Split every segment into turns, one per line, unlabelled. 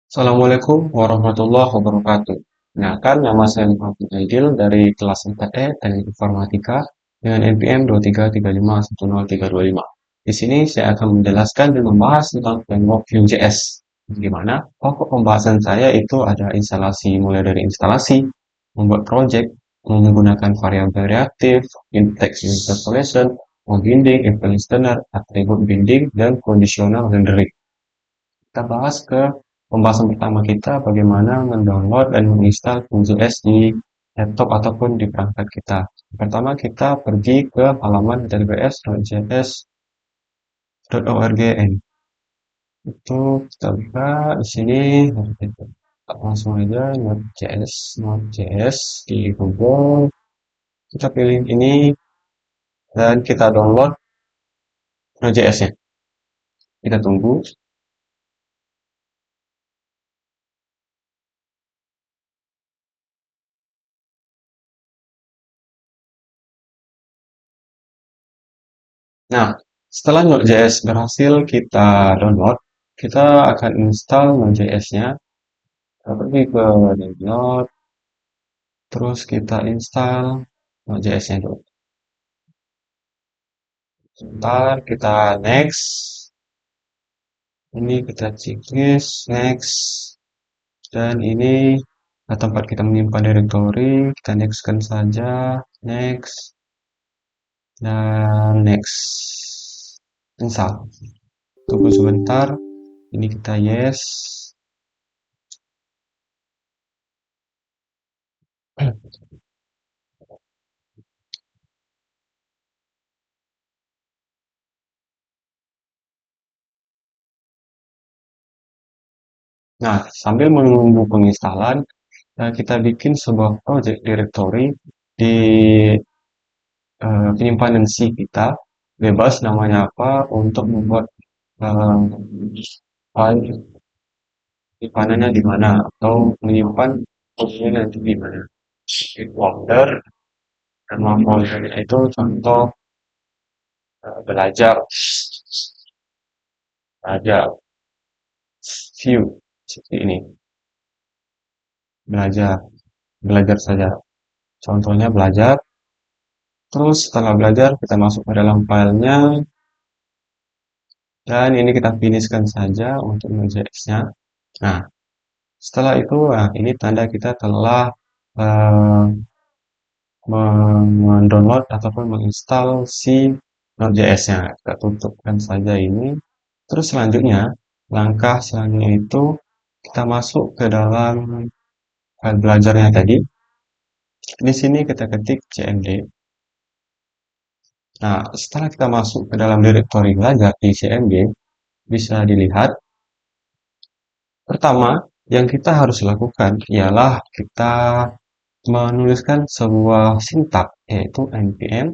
Assalamualaikum warahmatullahi wabarakatuh. Kenalkan, nama saya Muhammad Aidil dari kelas 4E Teknik Informatika dengan NPM 233510325. Di sini saya akan menjelaskan dan membahas tentang framework Vue.js. Di mana pokok pembahasan saya itu ada instalasi, mulai dari instalasi, membuat project, menggunakan variabel reaktif, text interpolation, binding, event listener, attribute binding, dan conditional rendering. Kita bahas ke pembahasan pertama kita bagaimana mendownload dan menginstal Vue.js di laptop ataupun di perangkat kita. Pertama kita pergi ke halaman www.js.org.n. Itu kita buka di sini langsung aja Node.js di Google. Kita pilih ini dan kita download Node.js-nya. Kita tunggu. Nah, setelah Node.js berhasil kita download, kita akan install Node.js-nya. Kita pergi ke download, terus kita install Node.js-nya dulu. Sebentar, kita next. Ini kita checklist, next. Dan ini tempat kita menyimpan directory, kita nextkan saja, next, dan next. Install. Tunggu sebentar, ini kita yes. Nah, sambil menunggu penginstalan, kita bikin sebuah project directory di penyimpanan C kita, bebas namanya apa, untuk membuat eh, file penyimpanannya di mana, atau menyimpan fotonya nanti di mana. Di folder, nama foldernya itu contoh belajar, belajar, view, seperti ini, belajar, belajar saja. Contohnya belajar. Terus setelah belajar kita masuk ke dalam filenya dan ini kita finishkan saja untuk Node.js-nya. Nah, setelah itu, nah, ini tanda kita telah eh, mendownload ataupun menginstal si Node.js-nya. Kita tutupkan saja ini. Terus selanjutnya, langkah selanjutnya itu kita masuk ke dalam file belajarnya tadi. Di sini kita ketik cmd. Nah, setelah kita masuk ke dalam directory belajar di cmd, bisa dilihat pertama yang kita harus lakukan ialah kita menuliskan sebuah sintak yaitu npm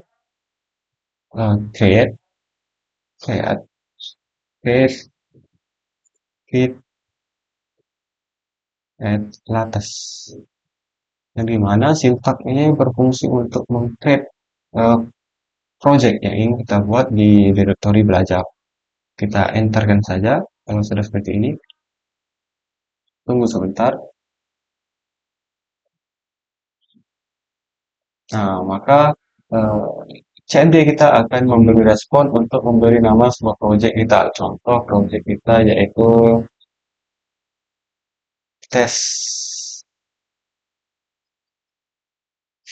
create create create at latest, yang dimana sintak ini berfungsi untuk meng-create uh, project yang ingin kita buat di directory belajar. Kita enterkan saja kalau sudah seperti ini. Tunggu sebentar. Nah, maka uh, CMD kita akan memberi respon untuk memberi nama sebuah project kita. Contoh project kita yaitu test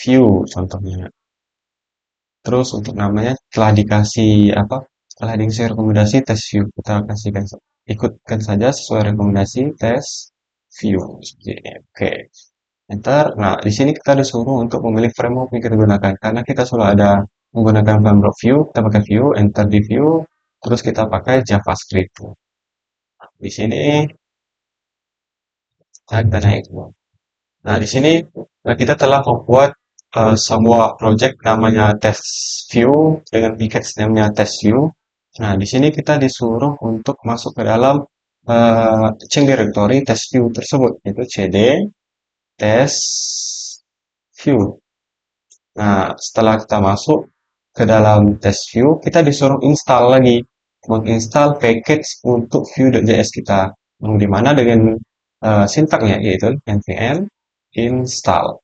view contohnya. Terus untuk namanya telah dikasih apa? Setelah dikasih rekomendasi test view, kita kasihkan ikutkan saja sesuai rekomendasi test view. Seperti ini. Oke. Enter. Nah, di sini kita disuruh untuk memilih framework yang kita gunakan. Karena kita sudah ada menggunakan framework Vue, kita pakai Vue, enter di Vue, terus kita pakai JavaScript. Di sini kita naik. Nah, di sini kita telah membuat sebuah project namanya test view dengan package namanya test view. Nah, di sini kita disuruh untuk masuk ke dalam chain directory test view tersebut, yaitu cd test view. Nah, setelah kita masuk ke dalam test view, kita disuruh install lagi, menginstal package untuk Vue.js kita. Yang dimana dengan sintaknya, yaitu npm install.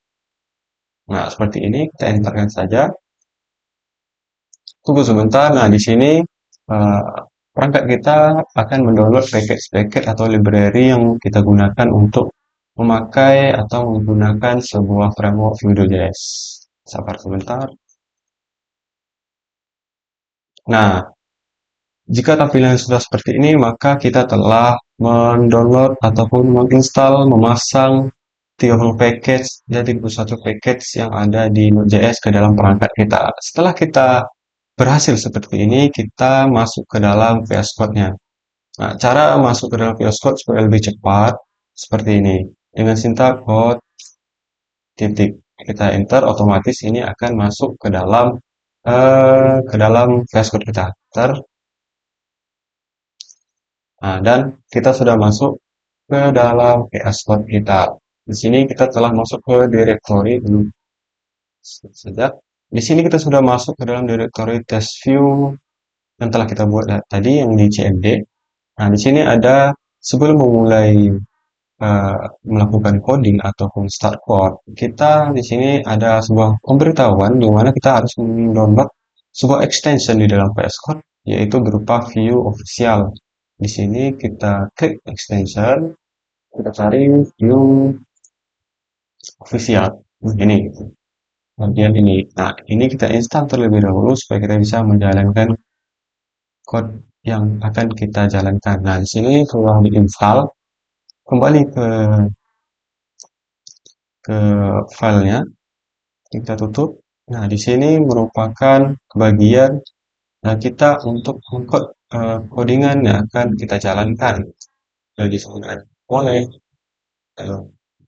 Nah, seperti ini kita enterkan saja. Tunggu sebentar. Nah, di sini eh, perangkat kita akan mendownload package-package atau library yang kita gunakan untuk memakai atau menggunakan sebuah framework Vue.js. Sabar sebentar. Nah, jika tampilan sudah seperti ini, maka kita telah mendownload ataupun menginstal, memasang 30 package dan 31 package yang ada di Node.js ke dalam perangkat kita. Setelah kita berhasil seperti ini, kita masuk ke dalam VS Code-nya. Nah, cara masuk ke dalam VS Code supaya lebih cepat, seperti ini. Dengan sintak code titik kita enter, otomatis ini akan masuk ke dalam VS Code kita. Nah, dan kita sudah masuk ke dalam VS Code kita. Di sini kita telah masuk ke directory dulu saja. Di sini kita sudah masuk ke dalam directory test view yang telah kita buat tadi yang di CMD. Nah, di sini ada sebelum memulai melakukan coding ataupun start code, kita di sini ada sebuah pemberitahuan di mana kita harus mendownload sebuah extension di dalam VS Code, yaitu berupa view official. Di sini kita klik extension, kita cari view official. Ini bagian ini. Nah, ini kita install terlebih dahulu supaya kita bisa menjalankan code yang akan kita jalankan. Nah, di sini setelah diinstal, kembali ke filenya, kita tutup. Nah, di sini merupakan bagian kita untuk mengcode codingan yang akan kita jalankan. Jadi sebenarnya boleh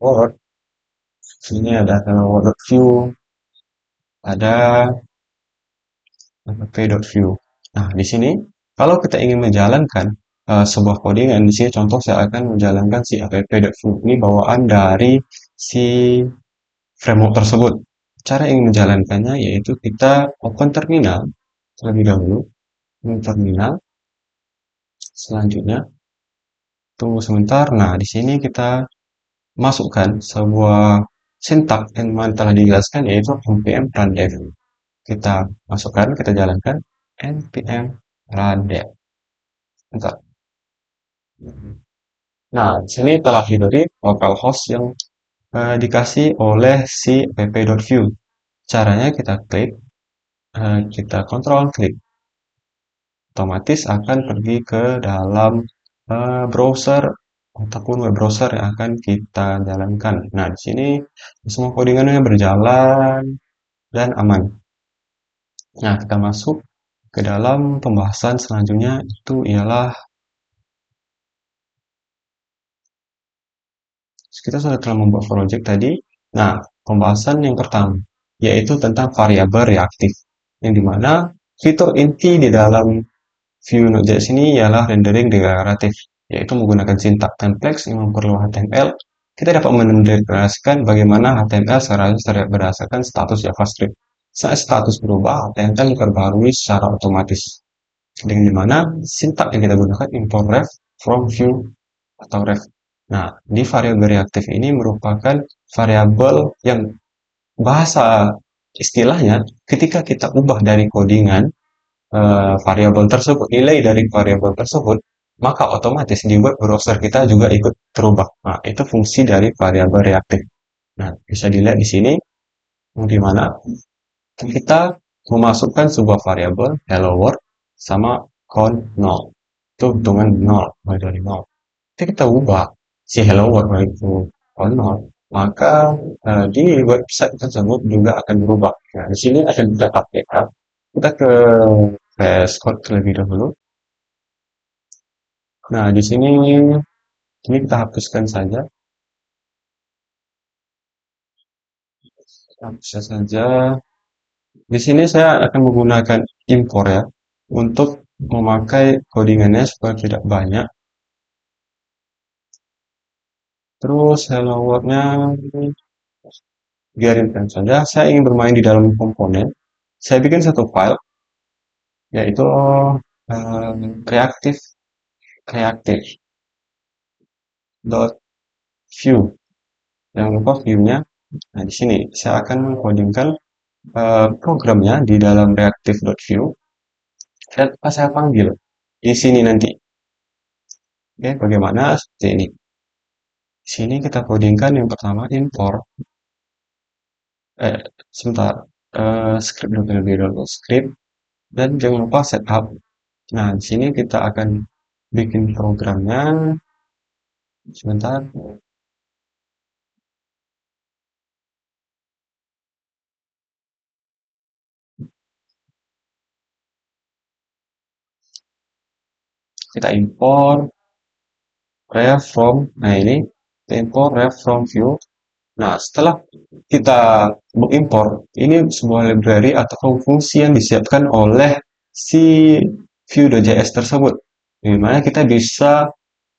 Word, ini ada Hello World View, ada p.view. Nah, di sini kalau kita ingin menjalankan sebuah codingan, di sini contoh saya akan menjalankan si app.view ini bawaan dari si framework tersebut. Cara ingin menjalankannya yaitu kita open terminal terlebih dahulu, terminal. Selanjutnya tunggu sebentar. Nah, di sini kita masukkan sebuah sintak yang telah dijelaskan yaitu npm rundev. Kita masukkan, kita jalankan npm rundev. Bentar. Nah, di sini telah diberi localhost yang dikasih oleh si app.view. Caranya kita klik, kita kontrol klik, otomatis akan pergi ke dalam browser ataupun web browser yang akan kita jalankan. Nah, di sini semua codingannya berjalan dan aman. Nah, kita masuk ke dalam pembahasan selanjutnya, itu ialah kita sudah telah membuat project tadi. Nah, pembahasan yang pertama yaitu tentang variabel reaktif, yang dimana fitur inti di dalam Vue Node.js ini ialah rendering deklaratif, yaitu menggunakan sintak templates yang memperluas HTML. Kita dapat mendeklarasikan bagaimana HTML secara berdasarkan status JavaScript. Saat status berubah, HTML diperbarui secara otomatis. Dengan dimana sintak yang kita gunakan import ref from Vue atau ref. Nah, di variabel reaktif ini merupakan variabel yang bahasa istilahnya ketika kita ubah dari codingan variabel tersebut, nilai dari variabel tersebut, maka otomatis di web browser kita juga ikut terubah. Nah, itu fungsi dari variabel reaktif. Nah, bisa dilihat di sini, di mana kita memasukkan sebuah variabel hello world sama count 0. Itu hitungan 0, mulai dari 0. Ketika kita ubah si hello world itu count 0, maka di website tersebut juga akan berubah. Nah, di sini akan kita aplikasikan. Kita ke VS Code terlebih dahulu. Nah, di sini ini kita hapuskan saja. Hapuskan saja. Di sini saya akan menggunakan import ya untuk memakai codingannya supaya tidak banyak. Terus hello world-nya biarin saja. Saya ingin bermain di dalam komponen. Saya bikin satu file yaitu reaktif view. Jangan lupa view-nya. Nah, di sini saya akan mengkodingkan programnya di dalam reactive.view. Saya panggil di sini nanti. Oke, bagaimana? Seperti ini. Di sini kita kodingkan yang pertama import. Sebentar. Script terlebih dahulu. Script. Dan jangan lupa setup. Nah, di sini kita akan bikin programnya. Sebentar. Kita import ref from. Nah, ini kita import ref from view. Nah, setelah kita mengimpor, ini sebuah library atau fungsi yang disiapkan oleh si Vue.js tersebut. Di mana kita bisa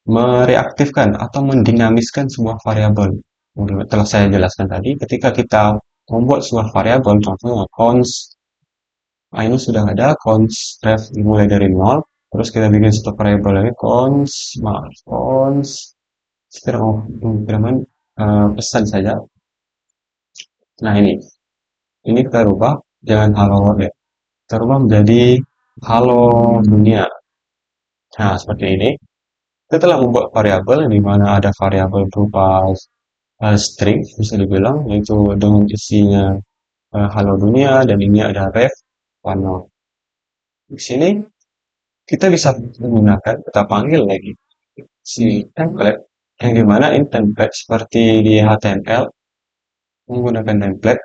mereaktifkan atau mendinamiskan sebuah variabel. Telah saya jelaskan tadi, ketika kita membuat sebuah variabel, contohnya const, nah ini sudah ada const ref dimulai dari nol, terus kita bikin satu variabel lagi const string of increment pesan saja. Nah ini kita rubah, jangan halo world ya, kita rubah menjadi halo dunia. Nah seperti ini. Kita telah membuat variabel di mana ada variabel berupa string bisa dibilang yaitu dengan isinya halo dunia dan ini ada ref panel. Di sini kita bisa menggunakan kita panggil lagi si template yang dimana ini template seperti di HTML menggunakan template.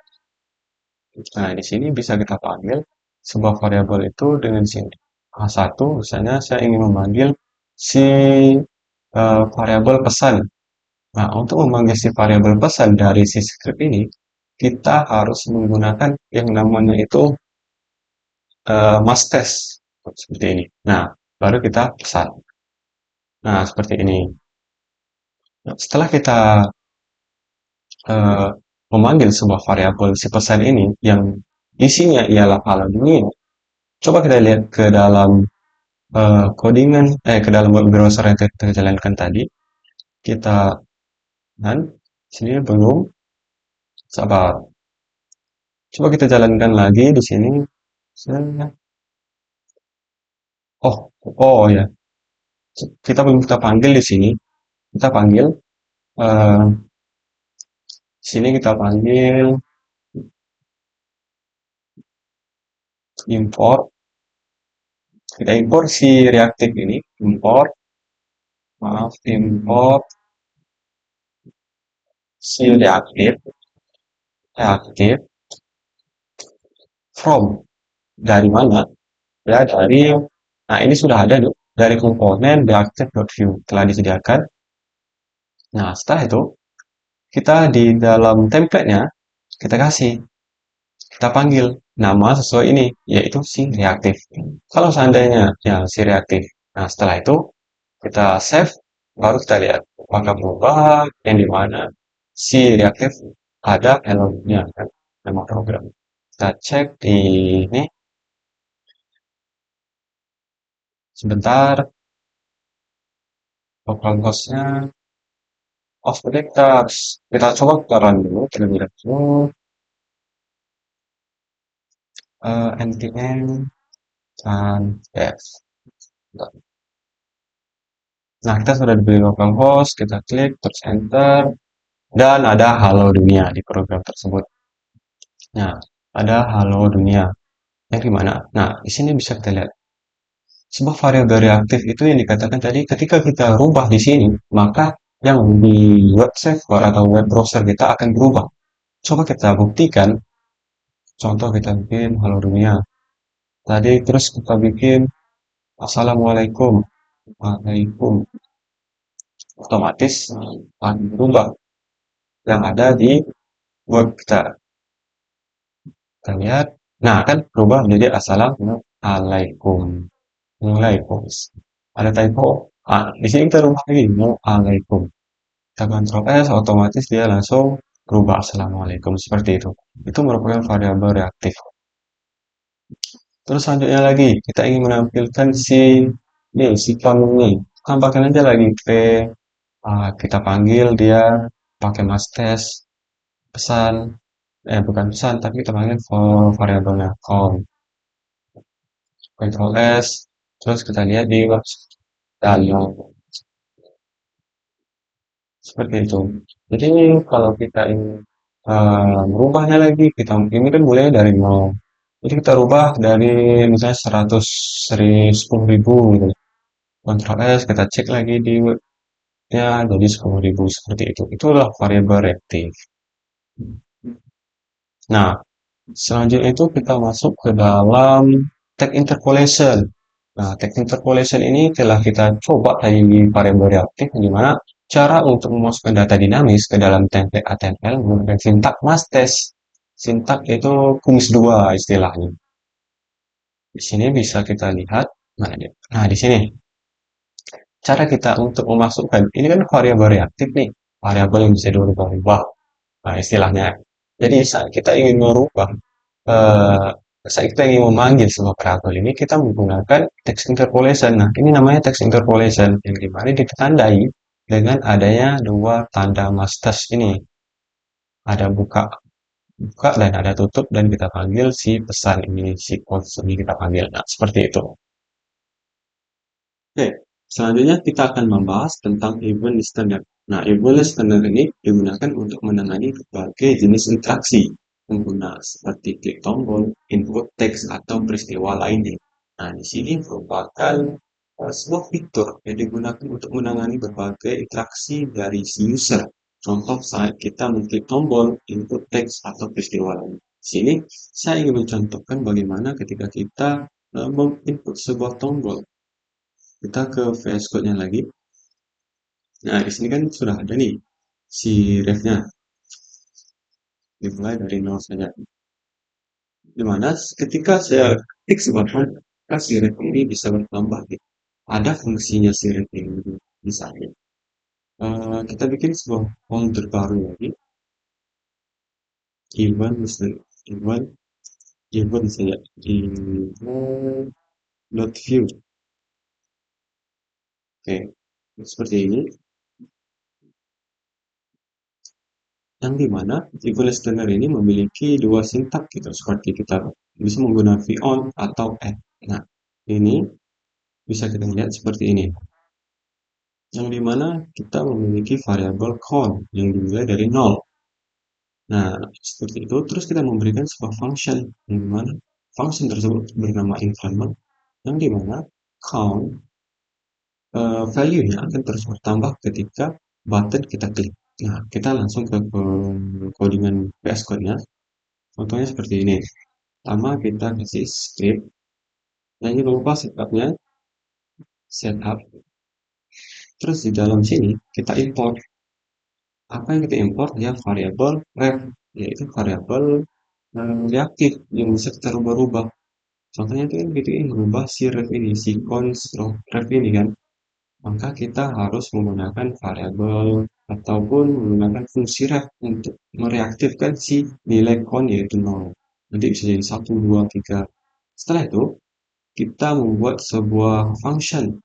Nah di sini bisa kita panggil sebuah variabel itu dengan sini A1 misalnya saya ingin memanggil si variabel pesan. Nah, untuk memanggil si variabel pesan dari si script ini, kita harus menggunakan yang namanya itu must test seperti ini. Nah, baru kita pesan. Nah, seperti ini. Nah, setelah kita eh, memanggil sebuah variabel si pesan ini yang isinya ialah halaman dunia, coba kita lihat ke dalam ke dalam web browser yang kita jalankan tadi. Kita dan sini belum sabar. Coba kita jalankan lagi di sini. Oh, oh ya. Kita belum kita panggil di sini. Kita panggil eh sini kita panggil import. Kita import si reaktif ini. Import, maaf, import si reaktif from dari mana? Ya dari. Nah ini sudah ada nih dari komponen reactive.view telah disediakan. Nah setelah itu kita di dalam template-nya kita kasih kita panggil nama sesuai ini, yaitu si reaktif. Kalau seandainya ya si reaktif, nah setelah itu kita save, baru kita lihat apakah berubah yang dimana si reaktif ada hello-nya kan, nama program. Kita cek di ini sebentar, localhost-nya. Oh, seperti kita coba kita run dulu terlebih dahulu. npm dan f. Nah, kita sudah diberi localhost, kita klik, terus enter, dan ada halo dunia di program tersebut. Nah, ada halo dunia. Yang gimana? Nah, di sini bisa kita lihat. Sebuah variabel reaktif itu yang dikatakan tadi, ketika kita rubah di sini, maka yang di web server atau web browser kita akan berubah. Coba kita buktikan. Contoh kita bikin halo dunia. Tadi terus kita bikin assalamualaikum. Waalaikum. Otomatis akan berubah yang ada di web kita. Kita lihat. Nah, kan berubah menjadi assalamualaikum. Waalaikum. Ada typo. Di sini kita rubah lagi. Waalaikum. Kita kontrol S, otomatis dia langsung berubah assalamualaikum seperti itu. Itu merupakan variabel reaktif. Terus selanjutnya lagi, kita ingin menampilkan si font ini. Tambahkan aja lagi p Kita panggil dia pakai mastes pesan, bukan pesan, tapi kita panggil variabelnya count, control S, terus kita lihat di dalam seperti itu. Jadi kalau kita ingin merubahnya lagi, kita ini kan mulai dari nol. Jadi kita rubah dari misalnya 100, 10.000 gitu. Ctrl S, kita cek lagi di ya jadi 10.000 seperti itu. Itulah variabel reaktif. Nah, selanjutnya itu kita masuk ke dalam tag interpolation. Nah, tag interpolation ini telah kita coba tadi di variabel reaktif, di mana cara untuk memasukkan data dinamis ke dalam template HTML menggunakan sintak mastes. Sintak itu kumis dua istilahnya. Di sini bisa kita lihat, mana dia? Nah, di sini cara kita untuk memasukkan, ini kan variabel reaktif nih, variabel yang bisa dirubah-rubah. Nah, istilahnya. Jadi saat kita ingin merubah, eh, saat kita ingin memanggil sebuah variabel ini, kita menggunakan text interpolation. Nah, ini namanya text interpolation, yang dimana ditandai dengan adanya dua tanda mastes ini. Ada buka, buka dan ada tutup, dan kita panggil si pesan ini, si quotes ini kita panggil. Nah, seperti itu. Oke, selanjutnya kita akan membahas tentang event listener. Nah, event listener ini digunakan untuk menangani berbagai jenis interaksi pengguna seperti klik tombol, input teks, atau peristiwa lainnya. Nah, di sini merupakan sebuah fitur yang digunakan untuk menangani berbagai interaksi dari si user. Contoh saat kita mengklik tombol, input teks, atau peristiwa lain. Di sini saya ingin mencontohkan bagaimana ketika kita menginput sebuah tombol. Kita ke VS Code-nya lagi. Nah, di sini kan sudah ada nih si ref-nya. Dimulai dari nol saja. Dimana ketika saya klik sebuah tombol, maka si ref ini bisa bertambah. Gitu. Ada fungsinya si ref ini. Misalnya, kita bikin sebuah folder baru lagi. Event, misalnya, event, event saja. Event dot view. Oke, seperti ini. Yang dimana event listener ini memiliki dua sintak gitu, seperti kita bisa menggunakan on atau add. Nah, ini bisa kita lihat seperti ini, yang dimana kita memiliki variabel count yang dimulai dari nol. Nah, seperti itu. Terus kita memberikan sebuah function, yang dimana function tersebut bernama increment, yang dimana count value-nya akan terus bertambah ketika button kita klik. Nah, kita langsung ke codingan VS Code-nya. Contohnya seperti ini. Pertama kita kasih script, yang jangan lupa setupnya setup. Terus di dalam sini kita import. Apa yang kita import? Ya variabel ref, yaitu variabel reaktif yang bisa kita rubah-rubah. Contohnya itu kan kita ingin merubah si ref ini, si cons ref ini kan. Maka kita harus menggunakan variabel ataupun menggunakan fungsi ref untuk mereaktifkan si nilai con yaitu 0. Nanti bisa jadi 1, 2, 3. Setelah itu, kita membuat sebuah function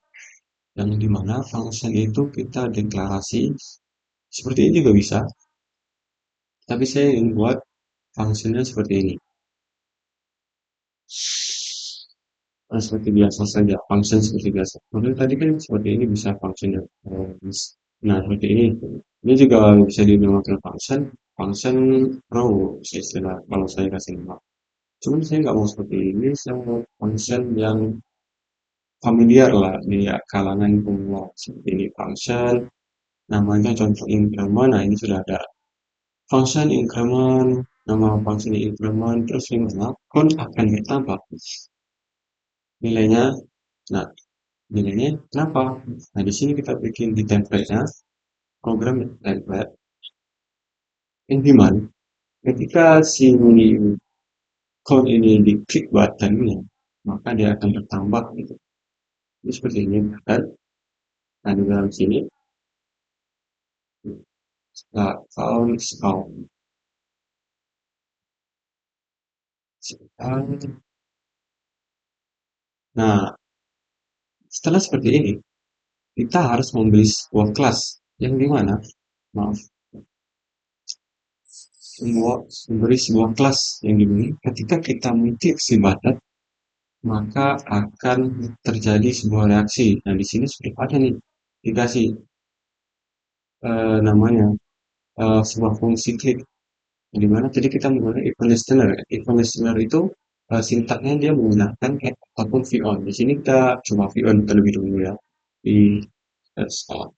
yang dimana function itu kita deklarasi seperti ini juga bisa, tapi saya ingin buat functionnya seperti ini. Nah, seperti biasa saja, function seperti biasa. Kemudian tadi kan seperti ini bisa functionnya. Nah, seperti ini. Ini juga bisa dinamakan function, function row, istilah kalau saya kasih nama. Cuman saya nggak mau seperti ini, saya mau function yang familiar lah di kalangan pemula. Seperti ini function, namanya contoh increment. Nah, ini sudah ada function increment, nama function increment, terus gimana kon akan bertambah nilainya. Nah, nilainya kenapa? Nah, di sini kita bikin di template-nya program template yang dimana ketika si code ini diklik buttonnya, maka dia akan bertambah gitu. Ini seperti ini kan? Nah, di dalam sini count count. Nah, setelah seperti ini, kita harus membeli sebuah kelas yang dimana, maaf, memberi sebuah kelas yang dimana ketika kita mengklik si button, maka akan terjadi sebuah reaksi. Nah, di sini sudah ada nih dikasih namanya sebuah fungsi klik, di mana jadi kita menggunakan event listener. Event listener itu sintaknya dia menggunakan add ataupun on. Di sini kita coba on terlebih dulu ya. Di start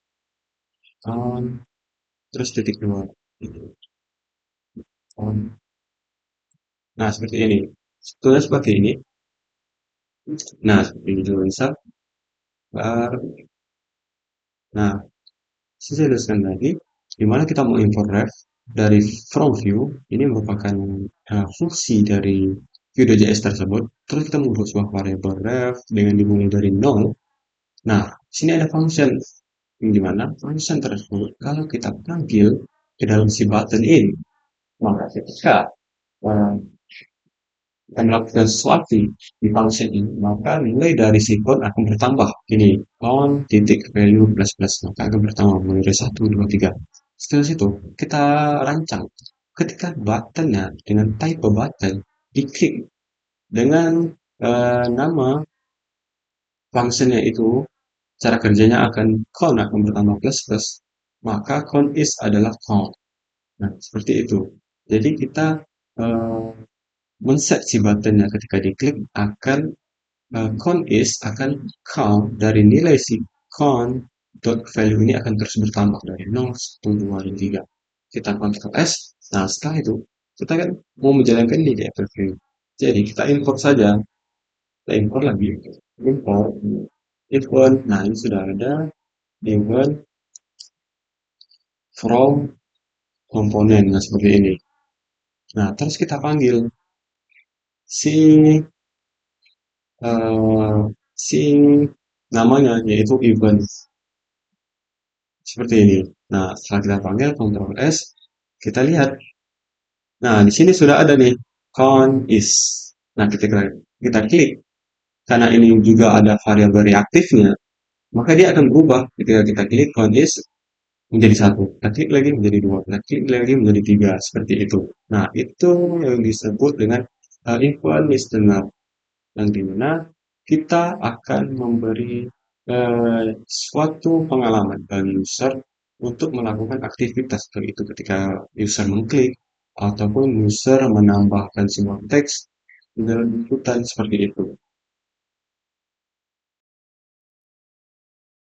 on terus titik dua itu on. Nah, seperti ini. Setelah seperti ini. Nah, seperti ini juga bisa. Nah, saya jelaskan lagi, di mana kita mau import ref dari from view, ini merupakan fungsi dari Vue.js tersebut. Terus kita membuat sebuah variabel ref dengan dimulai dari nol. Nah, sini ada function, yang dimana function tersebut kalau kita panggil ke dalam si button in, maka ketika uh, kita melakukan sesuatu di function ini, maka nilai dari si code akan bertambah. Ini on titik value plus plus, maka akan bertambah mulai dari 1, 2, 3. Setelah itu kita rancang ketika buttonnya dengan type button diklik dengan nama functionnya itu, cara kerjanya akan count akan bertambah plus plus, maka count is adalah count. Nah, seperti itu. Jadi kita uh, men-set si buttonnya ketika diklik akan count is akan count dari nilai si count dot value ini akan terus bertambah dari 0, 1, 2, dan 3. Kita Ctrl S. Nah, setelah itu kita kan mau menjalankan ini di Apple View. Jadi kita import saja. Kita import lagi. Import event. Nah, ini sudah ada event from komponen. Nah, seperti ini. Nah, terus kita panggil si eh, si namanya yaitu event seperti ini. Nah, setelah kita panggil Ctrl S, kita lihat. Nah, di sini sudah ada nih count is. Nah, kita klik karena ini juga ada variabel reaktifnya, maka dia akan berubah ketika kita klik count is menjadi satu, kita klik lagi menjadi dua, kita klik lagi menjadi tiga, seperti itu. Nah, itu yang disebut dengan event listener, yang dimana kita akan memberi suatu pengalaman bagi user untuk melakukan aktivitas itu ketika user mengklik ataupun user menambahkan sebuah teks di dalam inputan seperti itu.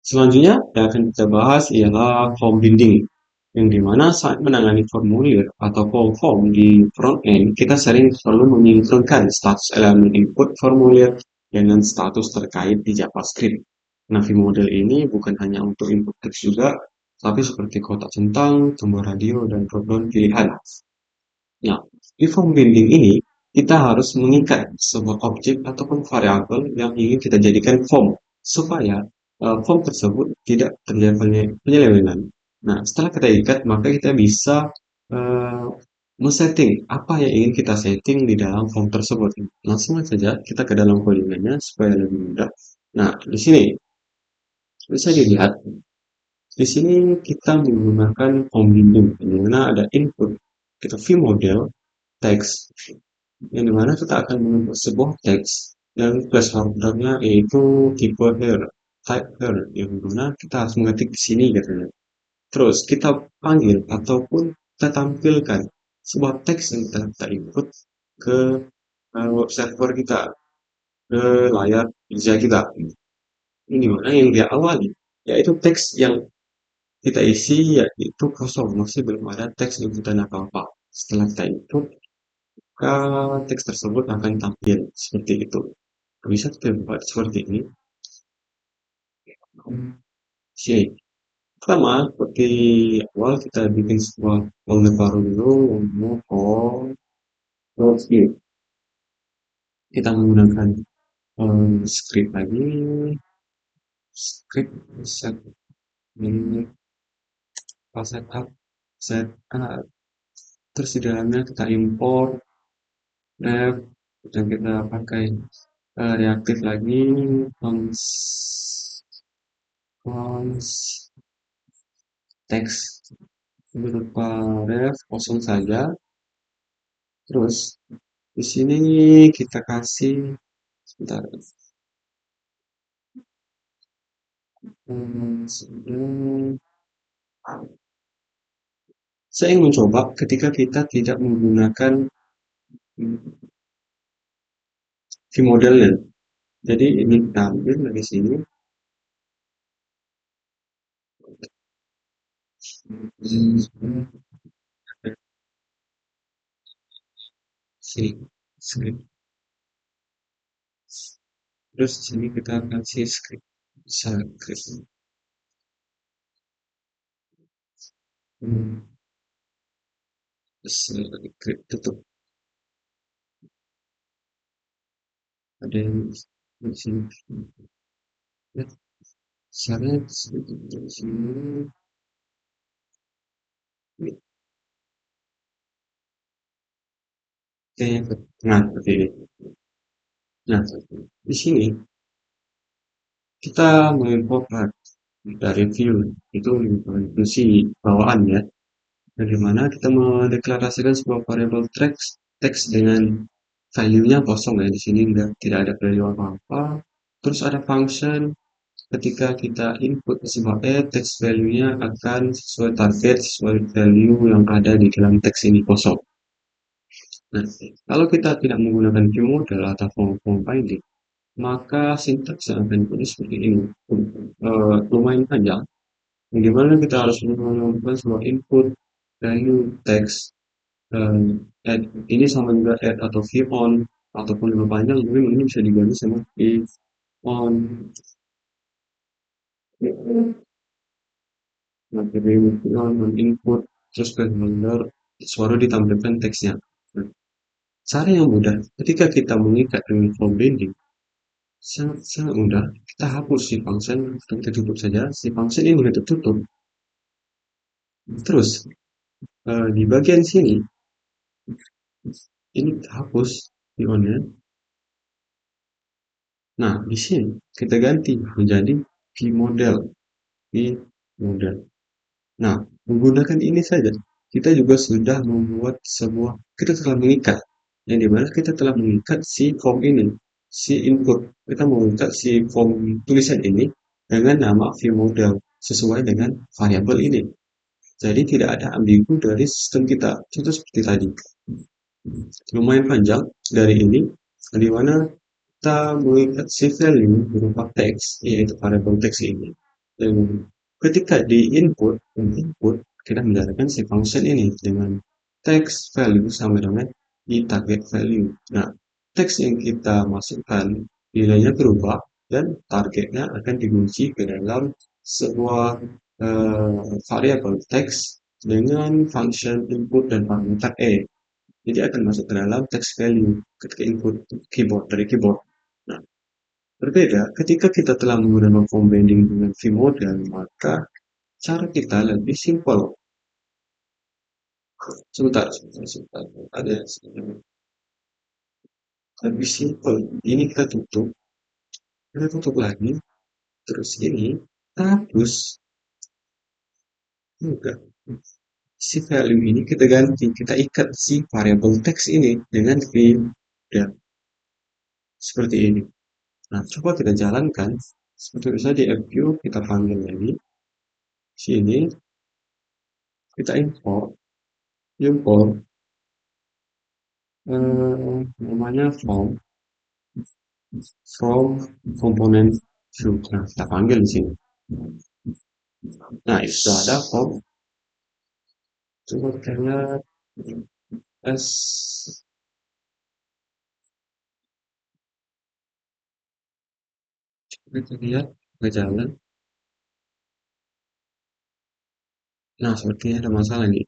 Selanjutnya yang akan kita bahas ialah form building, yang dimana saat menangani formulir atau form di front end, kita sering selalu menyinkronkan status elemen input formulir dengan status terkait di JavaScript. Nah, view model ini bukan hanya untuk input teks juga, tapi seperti kotak centang, tombol radio, dan drop-down pilihan. Nah, di form building ini, kita harus mengikat sebuah objek ataupun variabel yang ingin kita jadikan form, supaya form tersebut tidak terjadi penyelewengan. Nah, setelah kita ikat, maka kita bisa uh, men-setting apa yang ingin kita setting di dalam form tersebut. Langsung saja kita ke dalam codingannya supaya lebih mudah. Nah, di sini bisa dilihat, di sini kita menggunakan form building, di mana ada input, kita view model, teks, yang dimana kita akan membentuk sebuah teks dan placeholder-nya yaitu tipe here, type here, yang dimana kita harus mengetik di sini katanya. Terus kita panggil ataupun kita tampilkan sebuah teks yang kita input ke web server kita, ke layar kerja kita. Ini dimana yang dia awali, yaitu teks yang kita isi yaitu kosong, masih belum ada teks inputan apa-apa. Setelah kita input, maka teks tersebut akan tampil seperti itu. Bisa kita buat seperti ini. Oke. Pertama, seperti awal kita bikin sebuah folder baru dulu yang mau script. Kita menggunakan script lagi, script set ini setup setup. Terus di dalamnya kita import ref dan kita pakai reaktif lagi, cons teks berupa ref kosong saja. Terus di sini kita kasih sebentar. Sebentar. Saya ingin mencoba ketika kita tidak menggunakan view modelnya. Jadi ini kita ambil dari sini. Sini, script. Terus di sini kita kasih script. Script. Hmm, script tutup. Ada yang di sini. Ya, saya di sini. Ini kayaknya ke tengah seperti ini. Nah, di sini kita mengimport dari view itu fungsi bawaan ya, bagaimana kita mendeklarasikan sebuah variabel teks dengan value-nya kosong ya, di sini tidak ada value apa-apa. Terus ada function ketika kita input sebuah teks value-nya akan sesuai target, sesuai value yang ada di dalam teks ini kosong. Nah, kalau kita tidak menggunakan view model atau form binding, maka sintaks yang akan dibuat seperti ini. Lumayan panjang. Bagaimana kita harus melakukan sebuah input value teks add ini sama juga add atau view on ataupun lebih panjang mungkin ini bisa diganti sama view on. Nanti view on input terus benar suara ditampilkan teksnya. Nah, cara yang mudah ketika kita mengikat dengan form binding sangat sangat mudah, kita hapus si function atau kita tutup saja si function ini udah tertutup. Terus di bagian sini ini kita hapus di onnya. Nah, di sini kita ganti menjadi view model. View model. Nah, menggunakan ini saja, kita juga sudah membuat sebuah, kita telah mengikat, yang dimana kita telah mengikat si form ini, si input, kita mengikat si form tulisan ini dengan nama view model, sesuai dengan variabel ini. Jadi tidak ada ambigu dari sistem kita, itu seperti tadi. Lumayan panjang dari ini, di mana kita mengikat si value berupa teks, yaitu variabel teks ini. Dan ketika di input, kita menjalankan si function ini dengan text value sama dengan di target value. Nah, teks yang kita masukkan nilainya berubah dan targetnya akan dikunci ke dalam sebuah variabel teks dengan function input dan parameter jadi akan masuk ke dalam text value ketika input keyboard dari keyboard. Nah, berbeda ketika kita telah menggunakan form binding dengan view model, maka cara kita lebih simpel. Sebentar. Ada lebih simpel. Ini kita tutup lagi. Terus ini kita hapus. Enggak. Si value ini kita ganti, kita ikat si variable text ini dengan view dan seperti ini. Nah, coba kita jalankan. Seperti misalnya di FQ kita panggil lagi. Sini kita import namanya from komponen view. Nah, kita panggil di sini. Nah, itu sudah ada form. Coba kita lihat S. Coba kita lihat berjalan. Nah, sepertinya ada masalah nih.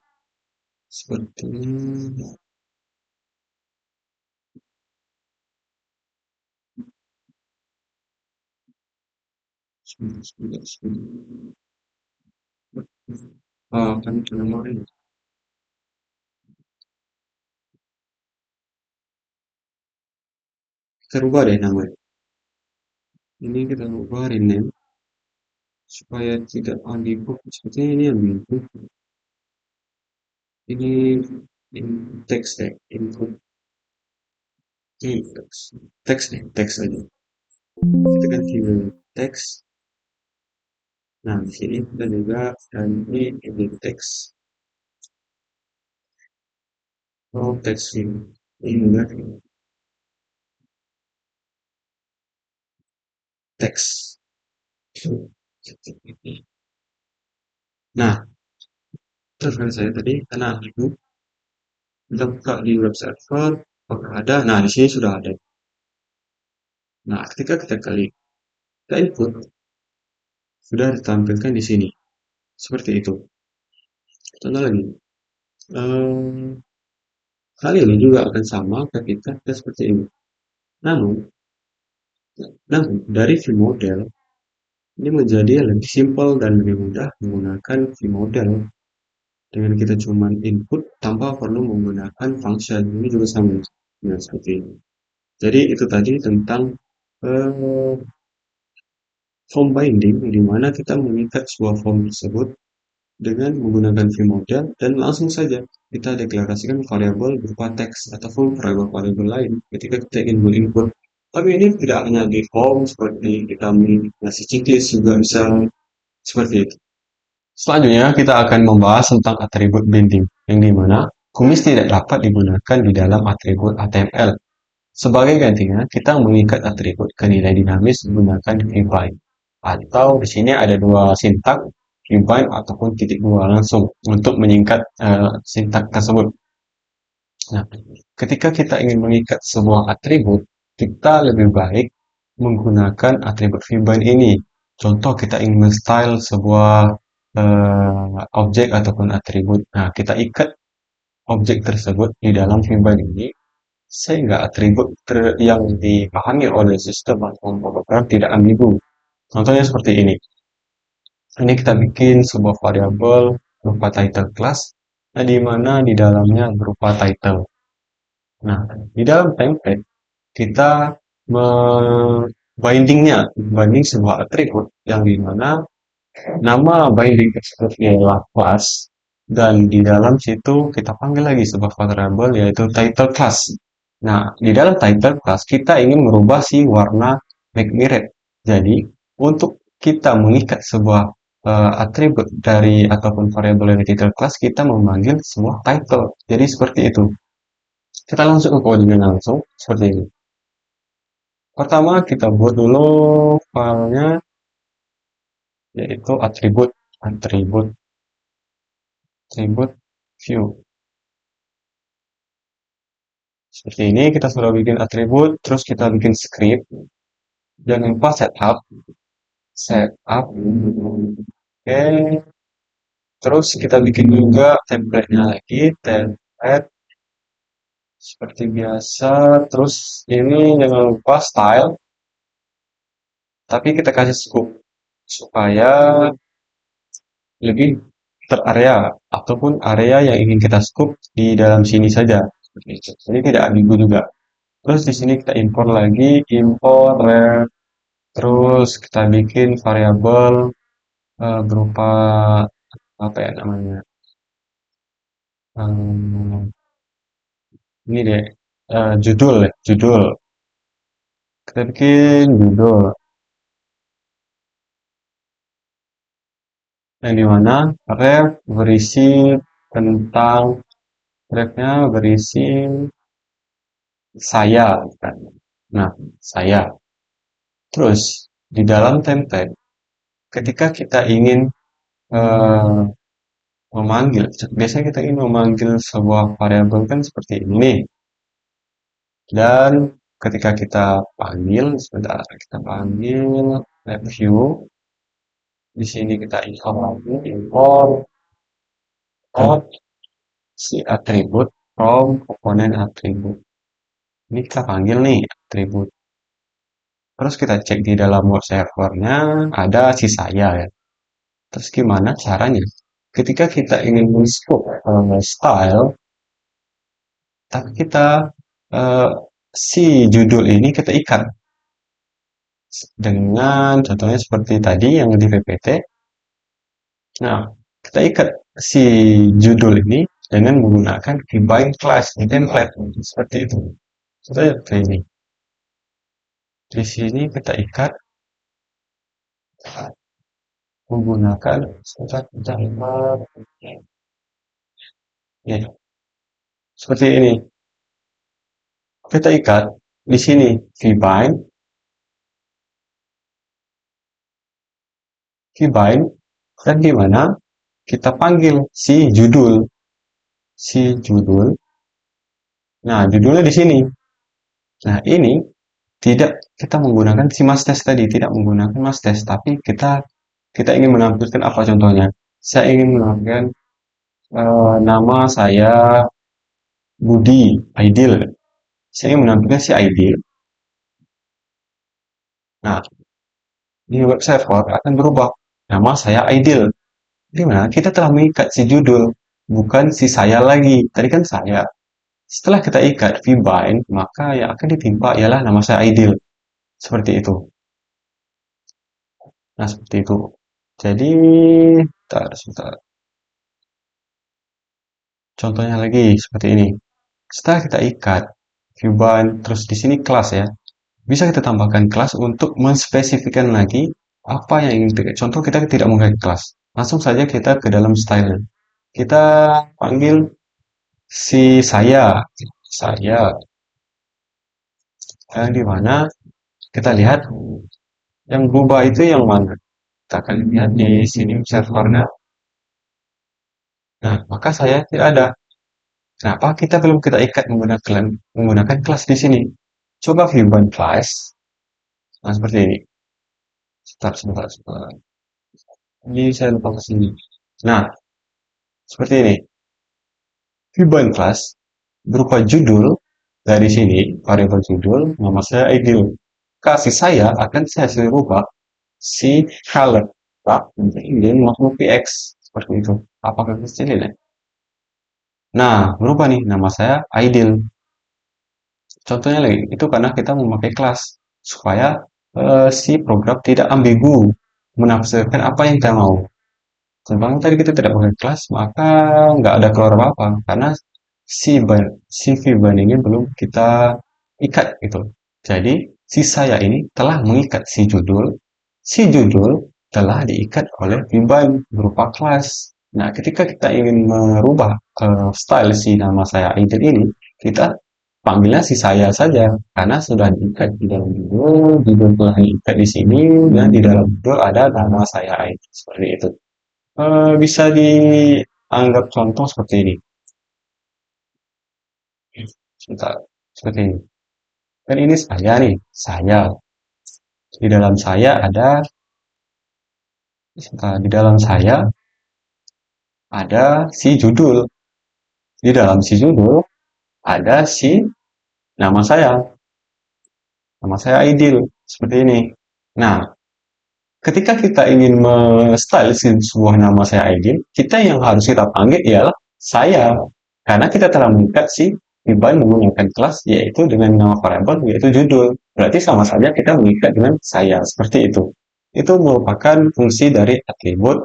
Sepertinya sebentar. Kan itu nomornya. Kita rubah deh namanya. Ini kita rubah rename. supaya tidak undebug. Sepertinya ini yang input. Ini teks ya, input ini teks nih, teks aja. Kita kan keyword teks. Nah, di sini kita juga dan ini teks. Oh, teks ini juga teks. Nah, terus kan saya tadi karena itu kita buka di web server, apakah ada? Nah, di sini sudah ada. Nah, ketika kita klik ke input, sudah ditampilkan di sini. Seperti itu. Contoh lagi. Ehm, Hal ini juga akan sama ketika kita seperti ini. Namun, namun dari view model ini menjadi lebih simpel dan lebih mudah menggunakan view model dengan kita cuma input tanpa perlu menggunakan function. Ini juga sama dengan seperti ini. Jadi itu tadi tentang eh, form binding, di mana kita mengikat sebuah form tersebut dengan menggunakan view model dan langsung saja kita deklarasikan variabel berupa teks ataupun variabel-variabel lain ketika kita ingin menginput. Tapi ini tidak hanya di form seperti kita ngasih checklist juga bisa seperti itu. Selanjutnya kita akan membahas tentang atribut binding, yang dimana kumis tidak dapat digunakan di dalam atribut HTML. Sebagai gantinya, kita mengikat atribut ke nilai dinamis menggunakan keybind. Atau di sini ada dua sintak, keybind ataupun titik dua langsung untuk menyingkat sintak tersebut. Nah, ketika kita ingin mengikat sebuah atribut, kita lebih baik menggunakan atribut keybind ini. Contoh kita ingin men-style sebuah objek ataupun atribut. Nah, kita ikat objek tersebut di dalam keybind ini sehingga atribut yang dipahami oleh sistem atau program tidak ambigu. Contohnya seperti ini. Ini kita bikin sebuah variabel berupa title class, di mana di dalamnya berupa title. Nah, di dalam template kita binding sebuah atribut yang di mana nama binding tersebut ialah class dan di dalam situ kita panggil lagi sebuah variabel yaitu title class. Nah, di dalam title class kita ingin merubah si warna make mirror. Jadi, untuk kita mengikat sebuah atribut dari ataupun variabel dari title class, kita memanggil sebuah title. Jadi seperti itu. Kita langsung ke kodenya langsung seperti ini. Pertama kita buat dulu filenya yaitu atribut atribut atribut view. Seperti ini kita sudah bikin atribut, terus kita bikin script. Jangan lupa setup. Oke, terus kita bikin juga template-nya lagi, template seperti biasa. Terus ini jangan lupa style, tapi kita kasih scope supaya lebih terarea ataupun area yang ingin kita scope di dalam sini saja. Jadi tidak ambigu juga. Terus di sini kita import lagi, import ref, terus kita bikin variabel berupa apa ya namanya? Em, ini deh, judul ya, judul. Kita bikin judul yang dimana ref berisi tentang refnya berisi saya, kan? Nah, saya. Terus di dalam template, ketika kita ingin eh, memanggil, biasanya kita ingin memanggil sebuah variabel kan seperti ini. Dan ketika kita panggil, sebentar kita panggil review, di sini kita import lagi, import si atribut from komponen atribut. Ini kita panggil nih atribut. Terus kita cek di dalam web servernya ada si saya ya. Terus gimana caranya? Ketika kita ingin men-scope style, tapi kita eh, si judul ini kita ikat. dengan contohnya seperti tadi yang di PPT. Nah, kita ikat si judul ini dengan menggunakan combine class di template seperti itu. Contohnya seperti ini. Di sini kita ikat menggunakan sebentar, sebentar, ya, seperti ini. Kita ikat di sini vbind dan di mana kita panggil si judul. Nah, judulnya di sini. Nah, ini tidak kita menggunakan si mastes tadi, tidak menggunakan mastes, tapi kita kita ingin menampilkan apa contohnya? Saya ingin menampilkan nama saya Budi Aidil. Saya ingin menampilkan si Aidil. Nah, di web server akan berubah. Nama saya Aidil. Di mana kita telah mengikat si judul, bukan si saya lagi. Tadi kan saya. Setelah kita ikat vbind, maka yang akan ditimpa ialah nama saya Aidil. Seperti itu. Nah, seperti itu. Jadi, sebentar. Contohnya lagi seperti ini. Setelah kita ikat vbind, terus di sini kelas ya. Bisa kita tambahkan kelas untuk menspesifikkan lagi apa yang ingin kita. Contoh kita tidak menggunakan kelas. Langsung saja kita ke dalam style. Kita panggil si saya yang di mana kita lihat yang berubah itu yang mana. Kita akan lihat di sini servernya. Nah, maka saya tidak ada. Kenapa kita belum kita ikat menggunakan kelas di sini? Coba view class. Nah, seperti ini. Sebentar. Ini saya lupa ke sini. Nah, seperti ini. View class berupa judul dari sini, variabel judul, nama saya Aidil. Kasih saya akan saya rubah si color. Kemudian masuk px seperti itu. Apakah kecil ini? Nah, berubah nih nama saya Aidil. Contohnya lagi, itu karena kita memakai kelas supaya si program tidak ambigu menafsirkan apa yang kita mau. Contohnya tadi kita tidak pakai kelas, maka nggak ada keluar apa-apa karena si VBAN ini belum kita ikat gitu. Jadi si saya ini telah mengikat si judul telah diikat oleh VBAN berupa kelas. Nah, ketika kita ingin merubah style si nama saya Aidil ini, kita panggilnya si saya saja karena sudah diikat di dalam judul telah diikat di sini dan di dalam judul ada nama saya Aidil seperti itu. Bisa dianggap contoh seperti ini. Sebentar, seperti ini. Kan ini saya nih, saya. Di dalam saya ada, di dalam saya ada si judul. Di dalam si judul ada si nama saya. Nama saya Aidil. Seperti ini. Nah, ketika kita ingin style sebuah nama saya Aidil, kita yang harus kita panggil ialah saya. Karena kita telah mengikat si Iban menggunakan kelas yaitu dengan nama variabel yaitu judul. Berarti sama saja kita mengikat dengan saya seperti itu. Itu merupakan fungsi dari atribut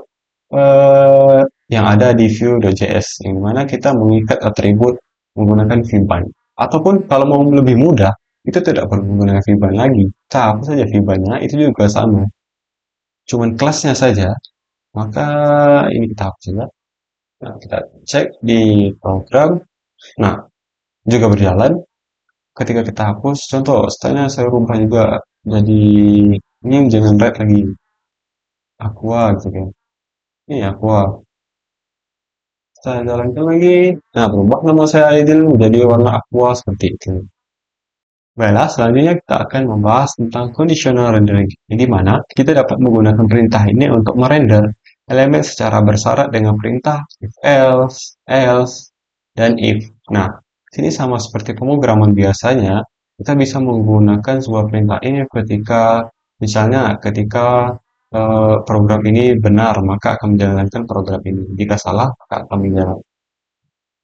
yang ada di Vue.js yang mana kita mengikat atribut menggunakan vbind. Ataupun kalau mau lebih mudah itu tidak perlu menggunakan vbind lagi. Hapus saja vbind-nya itu juga sama. Cuman kelasnya saja, maka ini kita hapus saja. Nah, kita cek di program. Nah, juga berjalan. Ketika kita hapus, contoh, stylenya saya rubah juga jadi ini jangan red lagi, aqua gitu kan. Ini aqua. Saya jalankan lagi. Nah, berubah nama saya Aidil menjadi warna aqua seperti itu. Baiklah, selanjutnya kita akan membahas tentang conditional rendering, di mana kita dapat menggunakan perintah ini untuk merender elemen secara bersyarat dengan perintah if else, dan if. Nah, sini sama seperti pemrograman biasanya, kita bisa menggunakan sebuah perintah ini ketika program ini benar, maka akan menjalankan program ini. Jika salah, maka akan menjalankan.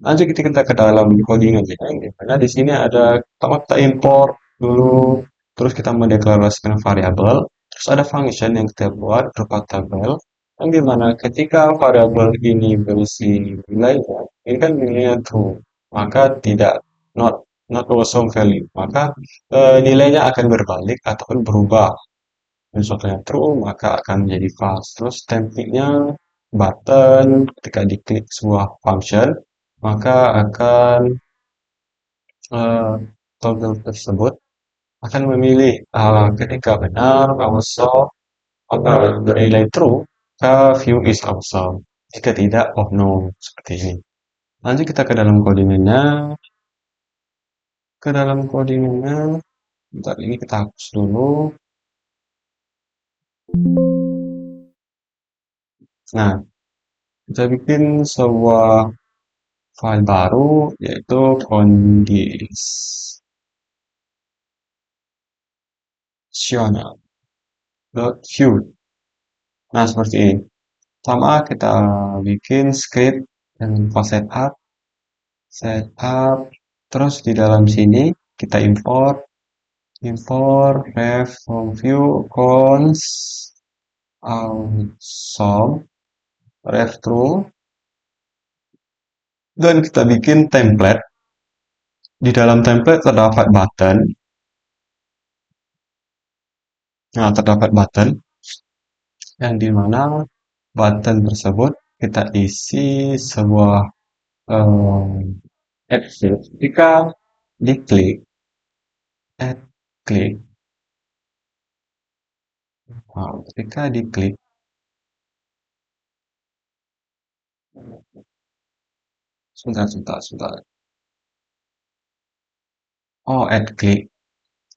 Lanjut kita ke dalam coding aja. Karena di sini ada pertama kita import dulu terus kita mendeklarasikan variabel, terus ada function yang kita buat berupa tabel, yang dimana ketika variabel ini berisi nilainya, ini kan nilainya true, maka tidak not not also value, maka nilainya akan berbalik ataupun berubah. Misalnya true, maka akan menjadi false. Terus template-nya button, ketika diklik sebuah function, maka akan eh, toggle tersebut akan memilih ketika benar, also, bernilai true, view is awesome. Jika tidak, oh no, seperti ini. Lanjut kita ke dalam codingannya, bentar ini kita hapus dulu. Nah, kita bikin sebuah file baru, yaitu conditional.view. Nah, seperti ini. Pertama, kita bikin script dengan file setup, terus di dalam sini kita import ref from view cons awesome ref true, dan kita bikin template. Di dalam template terdapat button. Nah, terdapat button yang dimana button tersebut kita isi sebuah add field. Ketika diklik add klik, wow, ketika diklik, sebentar. Oh, add klik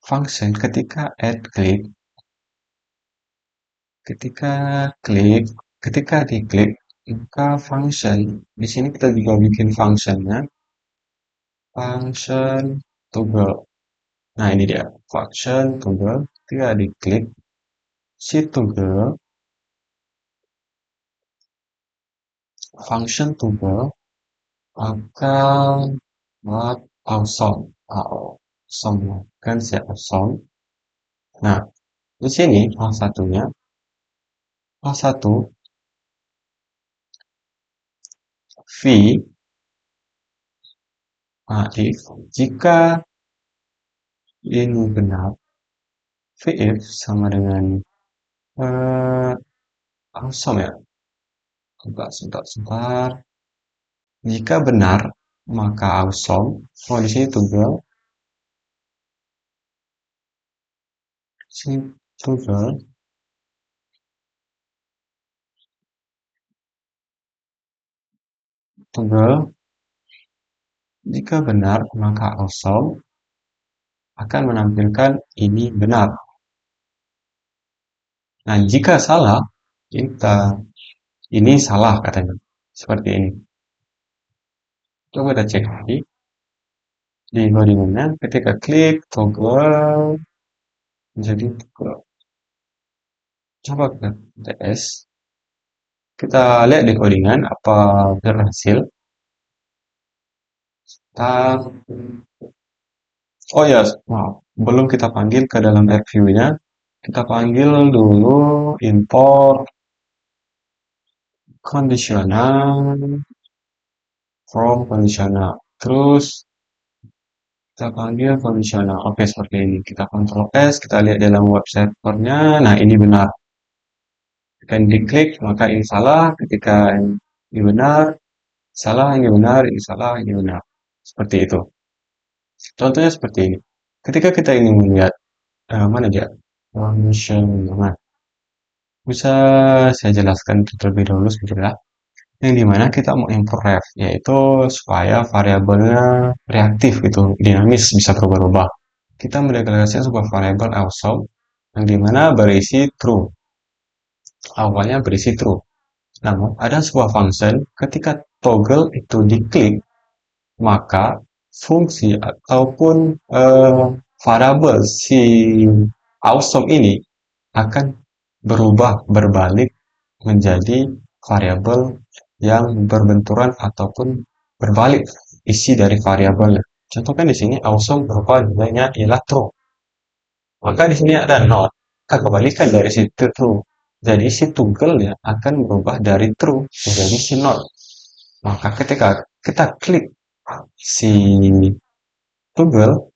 function. Ketika klik, ketika diklik, maka function di sini kita juga bikin functionnya, function toggle. Nah, ini dia function toggle. Ketika diklik si toggle, function toggle akan buat awesome. Awesome kan si awesome. Nah, di sini salah satu v, if jika ini benar, if sama dengan awesome ya. Sebentar. Jika benar, maka awesome. Oh, di sini toggle. Sini toggle. Toggle. Jika benar, maka awesome akan menampilkan ini benar. Nah, jika salah, ini salah katanya. Seperti ini. Coba kita cek lagi. Di codingannya, ketika klik toggle, jadi toggle. Coba kita tes. Kita lihat di codingan apa berhasil. Oh ya, wow. Belum kita panggil ke dalam view-nya, kita panggil dulu import conditional from conditional. Terus kita panggil conditional. Oke, seperti ini. Kita Ctrl S, kita lihat dalam web servernya. Nah, ini benar. Ketika diklik, maka ini salah. Ketika ini benar, salah, ini benar, ini salah, ini benar. Seperti itu. Contohnya seperti ini. Ketika kita ingin melihat mana dia function, nah, bisa saya jelaskan terlebih dahulu sebentar ya. Yang dimana kita mau import ref, yaitu supaya variabelnya reaktif gitu, dinamis, bisa berubah-ubah. Kita mendeklarasikan sebuah variabel awesome yang dimana berisi true. Awalnya berisi true. Namun ada sebuah function ketika toggle itu diklik, maka fungsi ataupun variabel si awesome ini akan berubah berbalik menjadi variabel yang berbenturan ataupun berbalik isi dari variabelnya. Contohnya di sini awesome berupa nilainya ialah true. Nah, ketika diklik, maka fungsi ataupun variabel si awesome ini akan berubah berbalik menjadi variabel yang berbenturan ataupun berbalik isi dari variabelnya. Contohkan di sini awesome berupa nilainya ialah true. Maka di sini ada not. Kita kebalikan dari si true. Jadi si tunggal ya akan berubah dari true menjadi si not. Maka ketika kita klik si tunggal,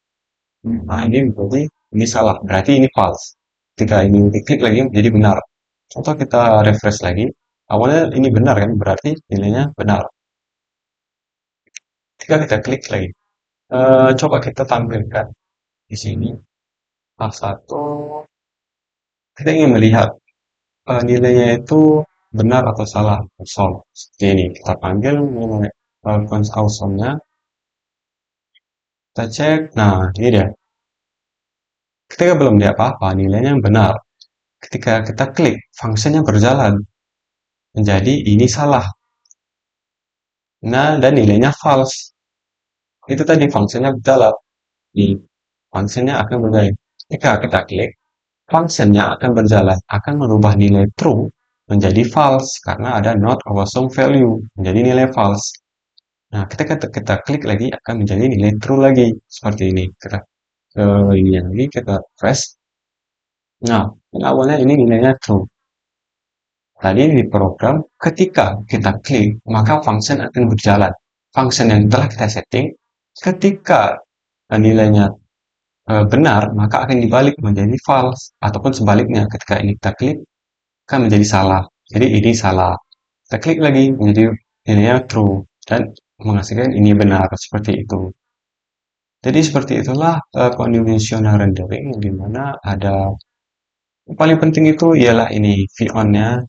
nah ini berarti ini salah. Berarti ini false. Ketika ini diklik lagi menjadi benar. Contoh kita refresh lagi. Awalnya ini benar kan? Berarti nilainya benar. Ketika kita klik lagi. Coba kita tampilkan di sini. Salah satu kita ingin melihat nilainya itu benar atau salah. Solve. Seperti ini. Kita panggil nilai cons awesome-nya. Kita cek. Nah, ini dia. Ketika belum dia apa-apa, nilainya yang benar. Ketika kita klik, fungsinya berjalan. Menjadi ini salah. Nah, dan nilainya false. Itu tadi fungsinya berjalan. Di fungsinya akan berjalan. Ketika kita klik, fungsinya akan berjalan. Akan merubah nilai true menjadi false. Karena ada not awesome value. Menjadi nilai false. Nah, ketika kita klik lagi, akan menjadi nilai true lagi. Seperti ini. Kita ke ini lagi, kita press. Nah, yang awalnya ini nilainya true. Tadi di program, ketika kita klik, maka function akan berjalan. Function yang telah kita setting, ketika nilainya benar, maka akan dibalik menjadi false. Ataupun sebaliknya, ketika ini kita klik, akan menjadi salah. Jadi ini salah. Kita klik lagi, menjadi nilainya true. Dan menghasilkan ini benar, seperti itu. Jadi seperti itulah conditional rendering, di mana ada yang paling penting itu ialah ini, on-nya,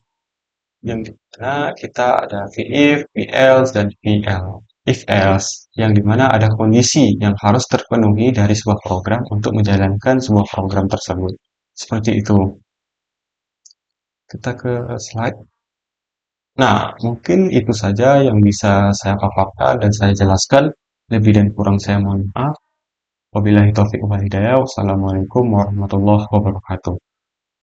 yang dimana kita ada if, else, dan el. If else, yang dimana ada kondisi yang harus terpenuhi dari sebuah program untuk menjalankan sebuah program tersebut. Seperti itu. Kita ke slide. Nah, mungkin itu saja yang bisa saya paparkan dan saya jelaskan. Lebih dan kurang saya mohon maaf. Wabillahi taufiq wal hidayah. Wassalamualaikum warahmatullahi wabarakatuh.